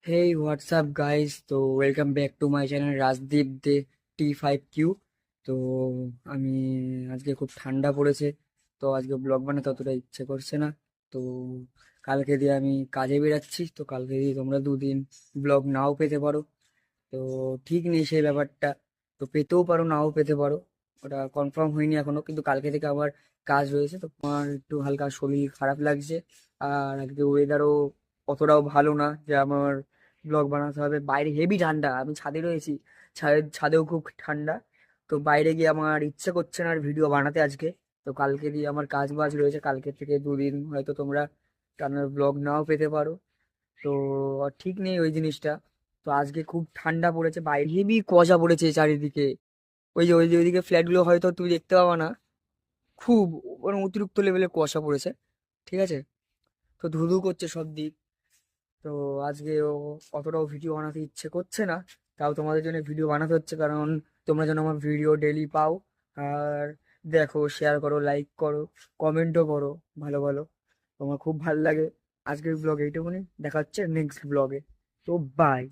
হেই WhatsApp guys, তো welcome back to my channel Rajdeep Dey T5Q। তো আমি আজকে খুব ঠান্ডা পড়েছে, তো আজকে ব্লগ বানাতে অতটা ইচ্ছে করছে না। তো কালকে দিয়ে আমি কাজে বেরাচ্ছি, তো কালকে দিয়ে তোমরা দুদিন ব্লগ নাও পেতে পারো। তো ঠিক নেই সেই ব্যাপারটা, তো পেতেও পারো নাও পেতে পারো, ওটা কনফার্ম হয়নি এখনো। কিন্তু কালকে থেকে আমার কাজ রয়েছে, তো আমার একটু হালকা শরীর খারাপ লাগছে। আর আজকে ওয়েদারও অতটাও ভালো না যে আমার ব্লগ বানাতে হবে। বাইরে হেভি ঠান্ডা, আমি ছাদে রয়েছি, ছাদেও খুব ঠান্ডা। তো বাইরে গিয়ে আমার ইচ্ছে করছে না আর ভিডিও বানাতে আজকে। তো কালকে দিয়ে আমার কাজ বাজ রয়েছে, কালকে থেকে দুদিন হয়তো তোমরা টানার ব্লগ নাও পেতে পারো। তো ঠিক নেই ওই জিনিসটা। তো আজকে খুব ঠান্ডা পড়েছে, বাইরে হেভি কুয়াশা পড়েছে চারিদিকে। ওই যে ওইদিকে ফ্ল্যাটগুলো হয়তো তুমি দেখতে পাবা না, খুব মানে অতিরিক্ত লেভেলে কুয়াশা পড়েছে। ঠিক আছে, তো ধুধু করছে সব দিক। তো আজকে অতটাও ভিডিও বানাতে ইচ্ছে করছে না, তাও তোমাদের জন্য ভিডিও বানাতে হচ্ছে, কারণ তোমরা যেন আমার ভিডিও ডেলি পাও। আর দেখো, শেয়ার করো, লাইক করো, কমেন্টও করো ভালো ভালো, তোমার খুব ভালো লাগে। আজকের ব্লগ এইটুকুনি, দেখা হচ্ছে নেক্সট ব্লগে। তো বাই।